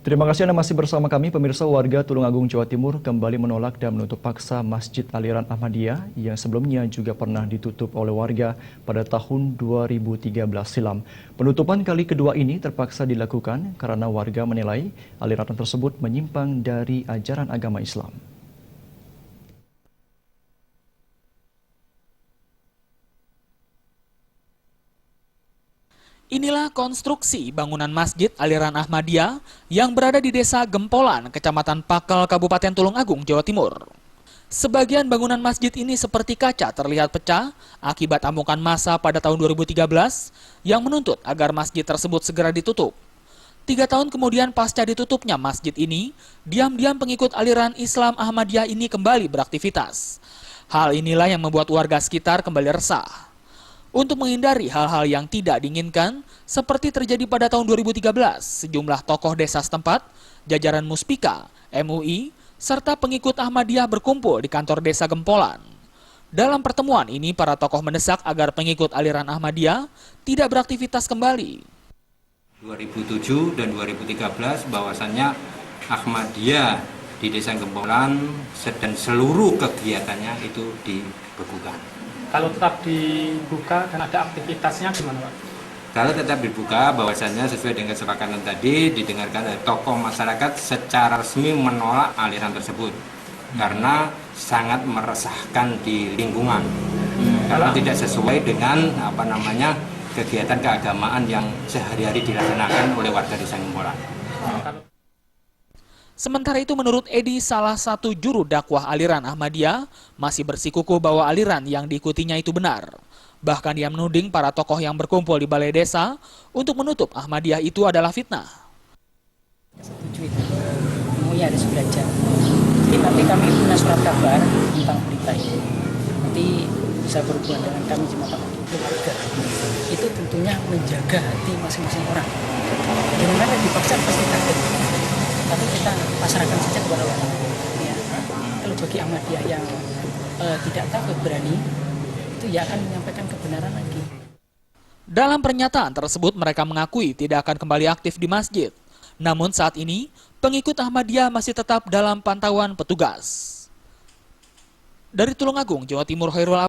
Terima kasih Anda masih bersama kami, pemirsa. Warga Tulungagung, Jawa Timur kembali menolak dan menutup paksa Masjid Aliran Ahmadiyah yang sebelumnya juga pernah ditutup oleh warga pada tahun 2013 silam. Penutupan kali kedua ini terpaksa dilakukan karena warga menilai aliran tersebut menyimpang dari ajaran agama Islam. Inilah konstruksi bangunan Masjid Aliran Ahmadiyah yang berada di Desa Gempolan, Kecamatan Pakel, Kabupaten Tulungagung, Jawa Timur. Sebagian bangunan masjid ini seperti kaca terlihat pecah akibat amukan massa pada tahun 2013 yang menuntut agar masjid tersebut segera ditutup. 3 tahun kemudian pasca ditutupnya masjid ini, diam-diam pengikut aliran Islam Ahmadiyah ini kembali beraktivitas. Hal inilah yang membuat warga sekitar kembali resah. Untuk menghindari hal-hal yang tidak diinginkan, seperti terjadi pada tahun 2013, sejumlah tokoh desa setempat, jajaran Muspika, MUI, serta pengikut Ahmadiyah berkumpul di kantor desa Gempolan. Dalam pertemuan ini, para tokoh mendesak agar pengikut aliran Ahmadiyah tidak beraktivitas kembali. 2007 dan 2013 bahwasannya Ahmadiyah di desa Gempolan dan seluruh kegiatannya itu dibekukan. Kalau tetap dibuka dan ada aktivitasnya gimana Pak? Kalau tetap dibuka, bahwasannya sesuai dengan kesepakatan tadi didengarkan oleh tokoh masyarakat secara resmi menolak aliran tersebut karena sangat meresahkan di lingkungan karena tidak sesuai dengan kegiatan keagamaan yang sehari-hari dilaksanakan oleh warga desa Gempolan. Sementara itu menurut Edi, salah satu juru dakwah aliran Ahmadiyah, masih bersikukuh bahwa aliran yang diikutinya itu benar. Bahkan dia menuding para tokoh yang berkumpul di balai desa untuk menutup Ahmadiyah itu adalah fitnah. Setuju itu, MUI harus belajar. Jadi nanti kami punya surat kabar tentang berita ini. Nanti bisa berhubungan dengan kami jemaat keluarga. Itu tentunya menjaga hati masing-masing orang. Jangan ada dipaksa pasti takut. Tapi kita pasrahkan saja kepada Allah. Ya. Kalau bagi Ahmadiyah yang tidak takut berani, itu ya akan menyampaikan kebenaran lagi. Dalam pernyataan tersebut mereka mengakui tidak akan kembali aktif di masjid. Namun saat ini pengikut Ahmadiyah masih tetap dalam pantauan petugas. Dari Tulungagung, Jawa Timur, Khairul